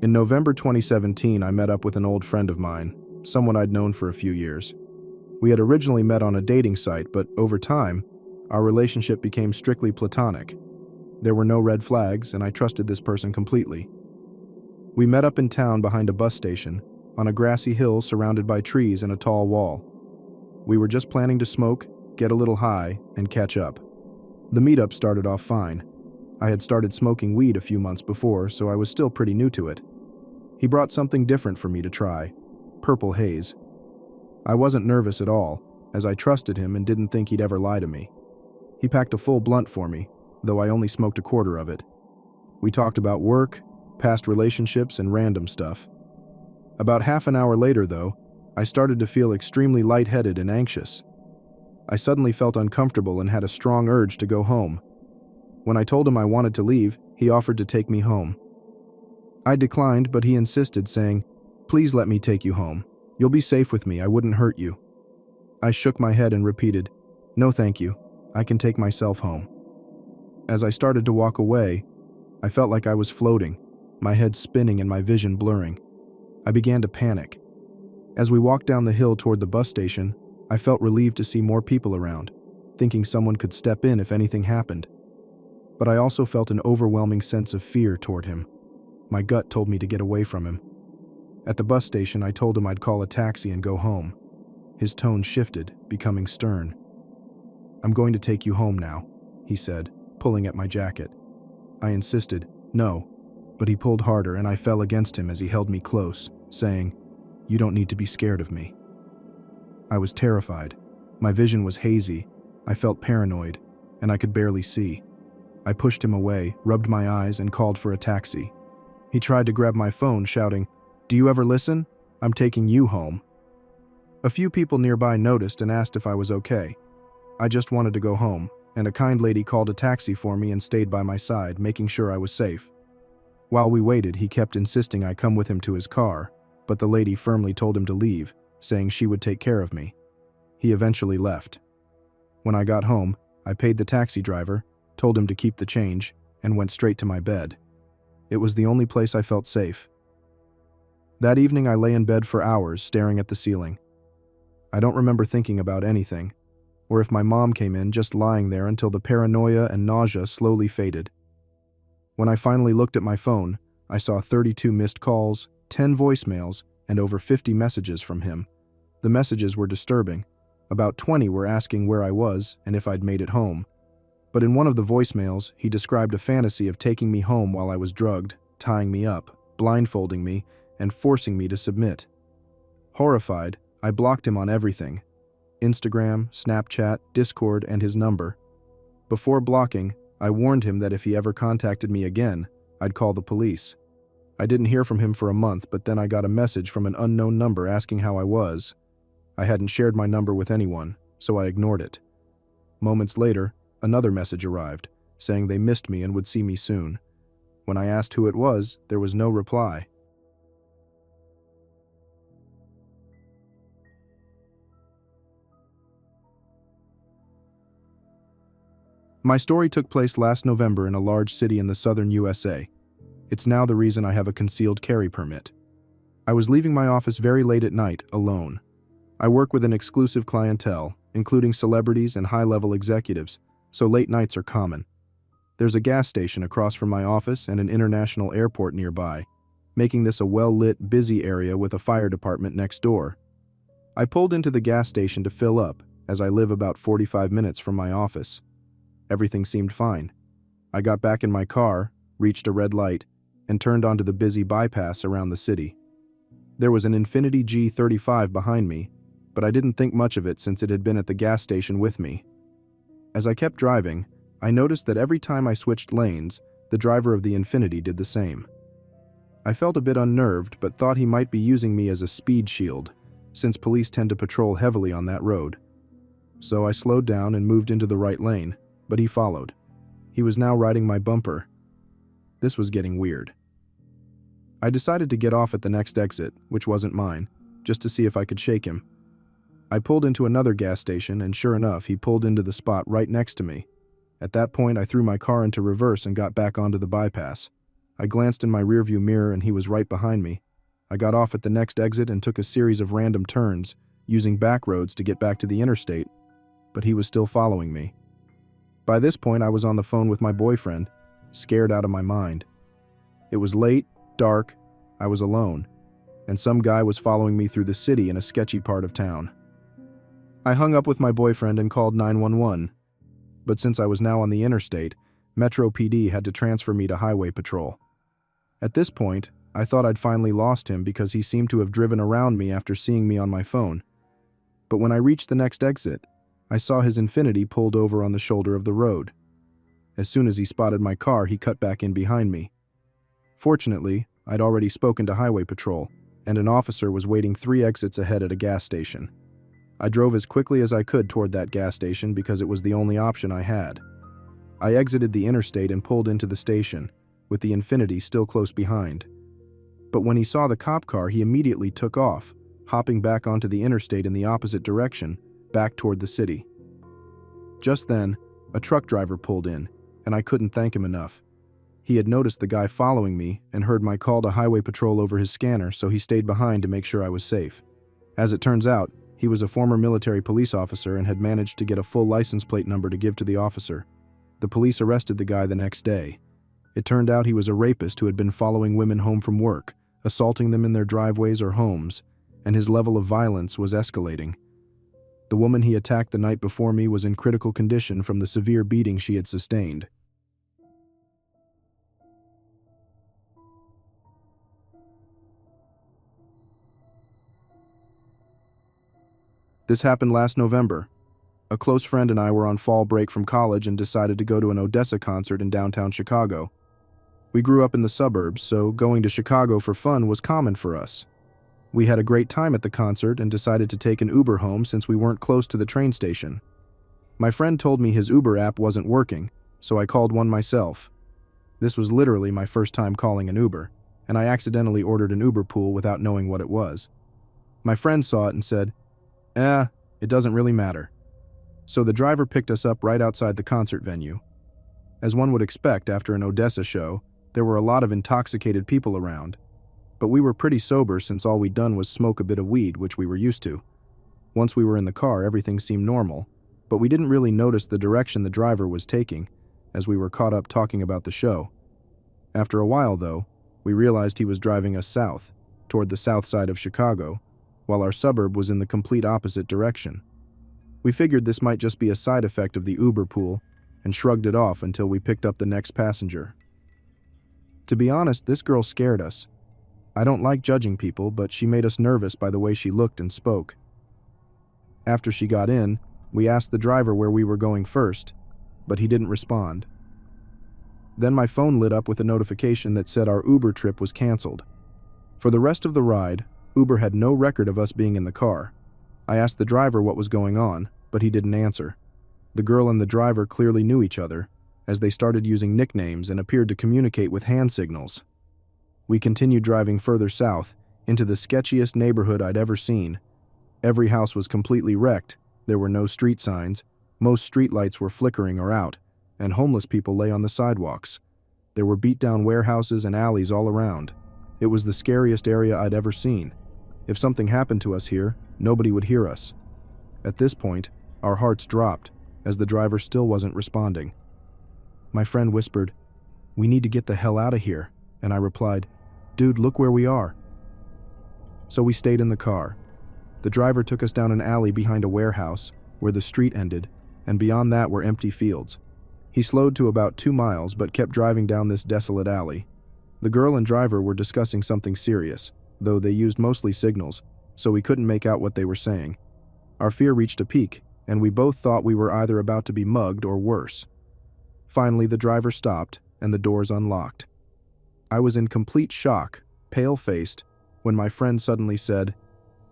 In November 2017, I met up with an old friend of mine, someone I'd known for a few years. We had originally met on a dating site, but over time, our relationship became strictly platonic. There were no red flags, and I trusted this person completely. We met up in town behind a bus station, on a grassy hill surrounded by trees and a tall wall. We were just planning to smoke, get a little high, and catch up. The meetup started off fine. I had started smoking weed a few months before, so I was still pretty new to it. He brought something different for me to try: purple haze. I wasn't nervous at all, as I trusted him and didn't think he'd ever lie to me. He packed a full blunt for me, though I only smoked a quarter of it. We talked about work, past relationships, and random stuff. About half an hour later, though, I started to feel extremely lightheaded and anxious. I suddenly felt uncomfortable and had a strong urge to go home. When I told him I wanted to leave, he offered to take me home. I declined, but he insisted, saying, "Please let me take you home. You'll be safe with me, I wouldn't hurt you." I shook my head and repeated, "No thank you, I can take myself home." As I started to walk away, I felt like I was floating, my head spinning and my vision blurring. I began to panic. As we walked down the hill toward the bus station, I felt relieved to see more people around, thinking someone could step in if anything happened. But I also felt an overwhelming sense of fear toward him. My gut told me to get away from him. At the bus station, I told him I'd call a taxi and go home. His tone shifted, becoming stern. "I'm going to take you home now," he said, pulling at my jacket. I insisted, "No," but he pulled harder and I fell against him as he held me close, saying, "You don't need to be scared of me." I was terrified. My vision was hazy, I felt paranoid, and I could barely see. I pushed him away, rubbed my eyes, and called for a taxi. He tried to grab my phone, shouting, "Do you ever listen? I'm taking you home." A few people nearby noticed and asked if I was okay. I just wanted to go home, and a kind lady called a taxi for me and stayed by my side, making sure I was safe. While we waited, he kept insisting I come with him to his car, but the lady firmly told him to leave, saying she would take care of me. He eventually left. When I got home, I paid the taxi driver, told him to keep the change, and went straight to my bed. It was the only place I felt safe. That evening I lay in bed for hours, staring at the ceiling. I don't remember thinking about anything, or if my mom came in, just lying there until the paranoia and nausea slowly faded. When I finally looked at my phone, I saw 32 missed calls, 10 voicemails, and over 50 messages from him. The messages were disturbing. About 20 were asking where I was and if I'd made it home. But in one of the voicemails, he described a fantasy of taking me home while I was drugged, tying me up, blindfolding me, and forcing me to submit. Horrified, I blocked him on everything: Instagram, Snapchat, Discord, and his number. Before blocking, I warned him that if he ever contacted me again, I'd call the police. I didn't hear from him for a month, but then I got a message from an unknown number asking how I was. I hadn't shared my number with anyone, so I ignored it. Moments later, another message arrived, saying they missed me and would see me soon. When I asked who it was, there was no reply. My story took place last November in a large city in the southern USA. It's now the reason I have a concealed carry permit. I was leaving my office very late at night, alone. I work with an exclusive clientele, including celebrities and high-level executives, so late nights are common. There's a gas station across from my office and an international airport nearby, making this a well-lit, busy area with a fire department next door. I pulled into the gas station to fill up, as I live about 45 minutes from my office. Everything seemed fine. I got back in my car, reached a red light, and turned onto the busy bypass around the city. There was an Infiniti G35 behind me, but I didn't think much of it since it had been at the gas station with me. As I kept driving, I noticed that every time I switched lanes, the driver of the Infiniti did the same. I felt a bit unnerved, but thought he might be using me as a speed shield, since police tend to patrol heavily on that road. So I slowed down and moved into the right lane, but he followed. He was now riding my bumper. This was getting weird. I decided to get off at the next exit, which wasn't mine, just to see if I could shake him. I pulled into another gas station, and sure enough, he pulled into the spot right next to me. At that point, I threw my car into reverse and got back onto the bypass. I glanced in my rearview mirror and he was right behind me. I got off at the next exit and took a series of random turns, using back roads to get back to the interstate, but he was still following me. By this point, I was on the phone with my boyfriend, scared out of my mind. It was late, dark, I was alone, and some guy was following me through the city in a sketchy part of town. I hung up with my boyfriend and called 911, but since I was now on the interstate, Metro PD had to transfer me to highway patrol. At this point, I thought I'd finally lost him because he seemed to have driven around me after seeing me on my phone. But when I reached the next exit, I saw his Infiniti pulled over on the shoulder of the road. As soon as he spotted my car, he cut back in behind me. Fortunately, I'd already spoken to highway patrol, and an officer was waiting 3 exits ahead at a gas station. I drove as quickly as I could toward that gas station because it was the only option I had. I exited the interstate and pulled into the station, with the Infiniti still close behind. But when he saw the cop car, he immediately took off, hopping back onto the interstate in the opposite direction, back toward the city. Just then, a truck driver pulled in, and I couldn't thank him enough. He had noticed the guy following me and heard my call to highway patrol over his scanner, so he stayed behind to make sure I was safe. As it turns out, he was a former military police officer and had managed to get a full license plate number to give to the officer. The police arrested the guy the next day. It turned out he was a rapist who had been following women home from work, assaulting them in their driveways or homes, and his level of violence was escalating. The woman he attacked the night before me was in critical condition from the severe beating she had sustained. This happened last November. A close friend and I were on fall break from college and decided to go to an Odessa concert in downtown Chicago. We grew up in the suburbs, so going to Chicago for fun was common for us. We had a great time at the concert and decided to take an Uber home since we weren't close to the train station. My friend told me his Uber app wasn't working, so I called one myself. This was literally my first time calling an Uber, and I accidentally ordered an Uber pool without knowing what it was. My friend saw it and said, it doesn't really matter. So the driver picked us up right outside the concert venue. As one would expect after an Odessa show, there were a lot of intoxicated people around, but we were pretty sober since all we'd done was smoke a bit of weed, which we were used to. Once we were in the car, everything seemed normal, but we didn't really notice the direction the driver was taking, as we were caught up talking about the show. After a while, though, we realized he was driving us south, toward the south side of Chicago, while our suburb was in the complete opposite direction. We figured this might just be a side effect of the Uber pool and shrugged it off until we picked up the next passenger. To be honest, this girl scared us. I don't like judging people, but she made us nervous by the way she looked and spoke. After she got in, we asked the driver where we were going first, but he didn't respond. Then my phone lit up with a notification that said our Uber trip was canceled. For the rest of the ride, Uber had no record of us being in the car. I asked the driver what was going on, but he didn't answer. The girl and the driver clearly knew each other, as they started using nicknames and appeared to communicate with hand signals. We continued driving further south, into the sketchiest neighborhood I'd ever seen. Every house was completely wrecked, there were no street signs, most streetlights were flickering or out, and homeless people lay on the sidewalks. There were beat-down warehouses and alleys all around. It was the scariest area I'd ever seen. If something happened to us here, nobody would hear us. At this point, our hearts dropped, as the driver still wasn't responding. My friend whispered, "We need to get the hell out of here," and I replied, "Dude, look where we are." So we stayed in the car. The driver took us down an alley behind a warehouse, where the street ended, and beyond that were empty fields. He slowed to about 2 miles but kept driving down this desolate alley. The girl and driver were discussing something serious, though they used mostly signals, so we couldn't make out what they were saying. Our fear reached a peak, and we both thought we were either about to be mugged or worse. Finally, the driver stopped, and the doors unlocked. I was in complete shock, pale-faced, when my friend suddenly said,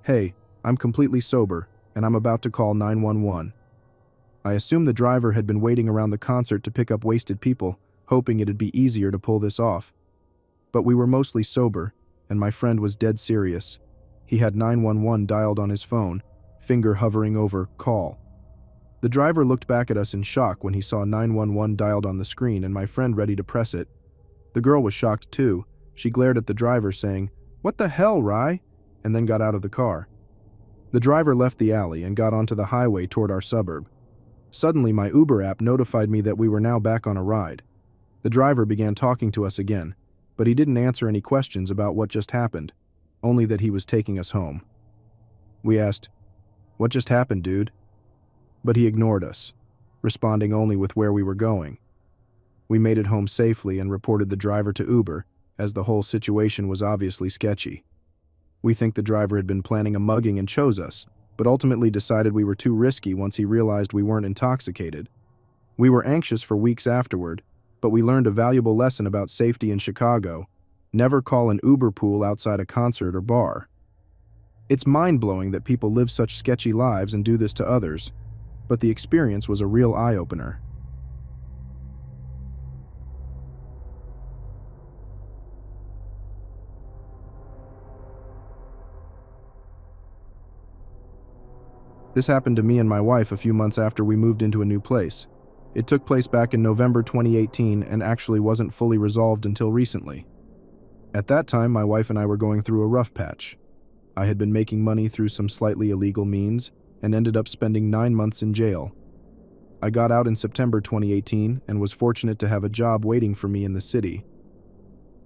"Hey, I'm completely sober, and I'm about to call 911. I assumed the driver had been waiting around the concert to pick up wasted people, hoping it'd be easier to pull this off. But we were mostly sober, and my friend was dead serious. He had 911 dialed on his phone, finger hovering over "call." The driver looked back at us in shock when he saw 911 dialed on the screen and my friend ready to press it. The girl was shocked too. She glared at the driver saying, "What the hell, Rye?" and then got out of the car. The driver left the alley and got onto the highway toward our suburb. Suddenly, my Uber app notified me that we were now back on a ride. The driver began talking to us again, but he didn't answer any questions about what just happened, only that he was taking us home. We asked, "What just happened, dude?" But he ignored us, responding only with where we were going. We made it home safely and reported the driver to Uber, as the whole situation was obviously sketchy. We think the driver had been planning a mugging and chose us, but ultimately decided we were too risky once he realized we weren't intoxicated. We were anxious for weeks afterward, but we learned a valuable lesson about safety in Chicago. Never call an Uber pool outside a concert or bar. It's mind-blowing that people live such sketchy lives and do this to others, but the experience was a real eye-opener. This happened to me and my wife a few months after we moved into a new place. It took place back in November 2018 and actually wasn't fully resolved until recently. At that time, my wife and I were going through a rough patch. I had been making money through some slightly illegal means and ended up spending 9 months in jail. I got out in September 2018 and was fortunate to have a job waiting for me in the city.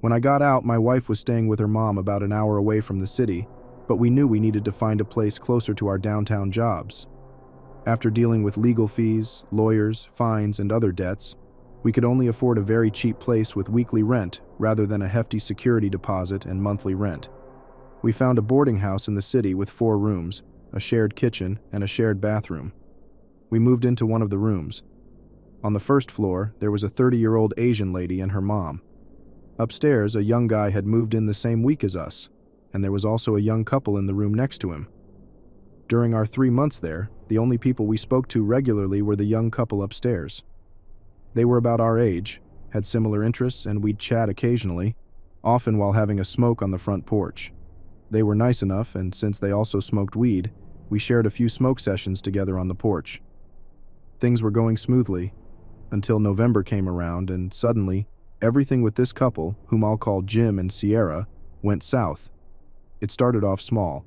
When I got out, my wife was staying with her mom about an hour away from the city, but we knew we needed to find a place closer to our downtown jobs. After dealing with legal fees, lawyers, fines, and other debts, we could only afford a very cheap place with weekly rent rather than a hefty security deposit and monthly rent. We found a boarding house in the city with 4 rooms, a shared kitchen, and a shared bathroom. We moved into one of the rooms. On the first floor, there was a 30-year-old Asian lady and her mom. Upstairs, a young guy had moved in the same week as us, and there was also a young couple in the room next to him. During our 3 months there, the only people we spoke to regularly were the young couple upstairs. They were about our age, had similar interests, and we'd chat occasionally, often while having a smoke on the front porch. They were nice enough, and since they also smoked weed, we shared a few smoke sessions together on the porch. Things were going smoothly, until November came around, and suddenly, everything with this couple, whom I'll call Jim and Sierra, went south. It started off small.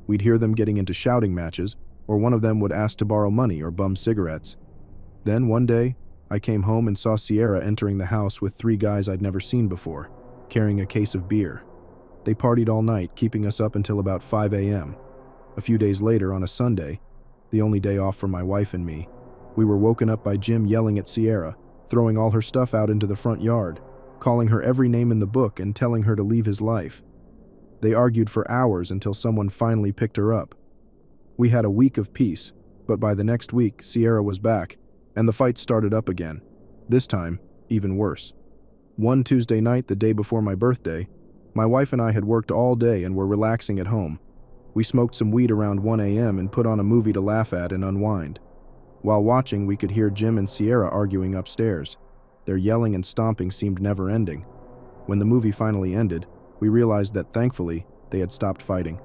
We'd hear them getting into shouting matches, or one of them would ask to borrow money or bum cigarettes. Then one day, I came home and saw Sierra entering the house with 3 guys I'd never seen before, carrying a case of beer. They partied all night, keeping us up until about 5 a.m. A few days later, on a Sunday, the only day off for my wife and me, we were woken up by Jim yelling at Sierra, throwing all her stuff out into the front yard, calling her every name in the book and telling her to leave his life. They argued for hours until someone finally picked her up. We had a week of peace, but by the next week, Sierra was back, and the fight started up again. This time, even worse. One Tuesday night, the day before my birthday, my wife and I had worked all day and were relaxing at home. We smoked some weed around 1 a.m. and put on a movie to laugh at and unwind. While watching, we could hear Jim and Sierra arguing upstairs. Their yelling and stomping seemed never ending. When the movie finally ended, we realized that, thankfully, they had stopped fighting.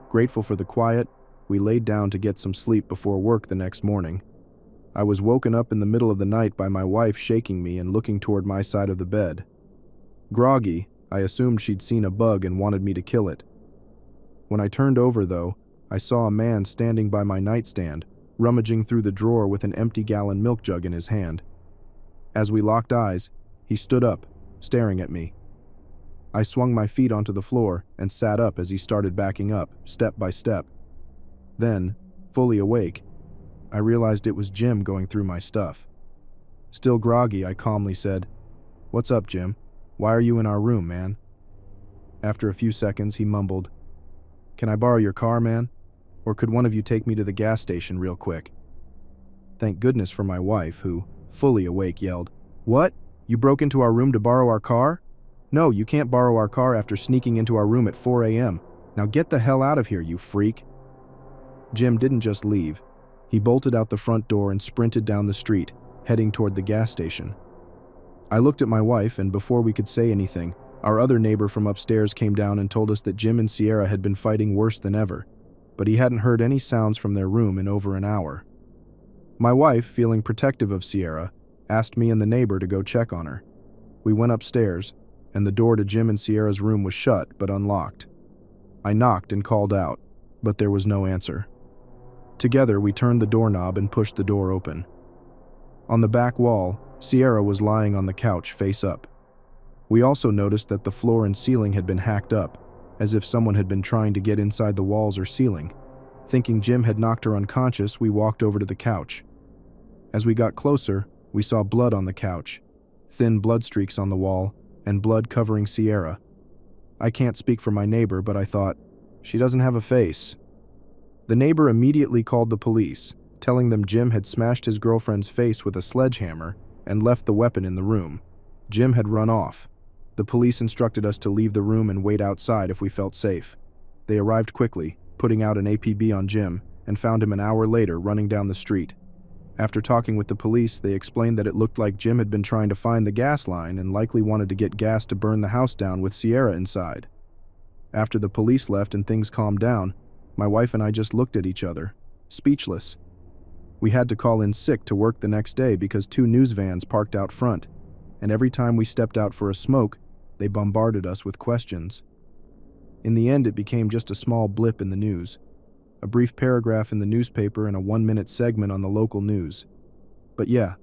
Grateful for the quiet, we laid down to get some sleep before work the next morning. I was woken up in the middle of the night by my wife shaking me and looking toward my side of the bed. Groggy, I assumed she'd seen a bug and wanted me to kill it. When I turned over, though, I saw a man standing by my nightstand, rummaging through the drawer with an empty gallon milk jug in his hand. As we locked eyes, he stood up, staring at me. I swung my feet onto the floor and sat up as he started backing up, step by step. Then, fully awake, I realized it was Jim going through my stuff. Still groggy, I calmly said, "What's up, Jim? Why are you in our room, man?" After a few seconds, he mumbled, "Can I borrow your car, man? Or could one of you take me to the gas station real quick?" Thank goodness for my wife, who, fully awake, yelled, "What? You broke into our room to borrow our car? No, you can't borrow our car after sneaking into our room at 4 a.m. Now get the hell out of here, you freak." Jim didn't just leave. He bolted out the front door and sprinted down the street, heading toward the gas station. I looked at my wife, and before we could say anything, our other neighbor from upstairs came down and told us that Jim and Sierra had been fighting worse than ever, but he hadn't heard any sounds from their room in over an hour. My wife, feeling protective of Sierra, asked me and the neighbor to go check on her. We went upstairs, and the door to Jim and Sierra's room was shut but unlocked. I knocked and called out, but there was no answer. Together, we turned the doorknob and pushed the door open. On the back wall, Sierra was lying on the couch face up. We also noticed that the floor and ceiling had been hacked up, as if someone had been trying to get inside the walls or ceiling. Thinking Jim had knocked her unconscious, we walked over to the couch. As we got closer, we saw blood on the couch, thin blood streaks on the wall, and blood covering Sierra. I can't speak for my neighbor, but I thought, she doesn't have a face. The neighbor immediately called the police, telling them Jim had smashed his girlfriend's face with a sledgehammer and left the weapon in the room. Jim had run off. The police instructed us to leave the room and wait outside if we felt safe. They arrived quickly, putting out an APB on Jim, and found him an hour later running down the street. After talking with the police, they explained that it looked like Jim had been trying to find the gas line and likely wanted to get gas to burn the house down with Sierra inside. After the police left and things calmed down, my wife and I just looked at each other, speechless. We had to call in sick to work the next day because 2 news vans parked out front, and every time we stepped out for a smoke, they bombarded us with questions. In the end, it became just a small blip in the news, a brief paragraph in the newspaper and a 1-minute segment on the local news. But yeah,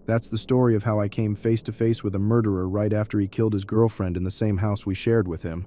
that's the story of how I came face to face with a murderer right after he killed his girlfriend in the same house we shared with him.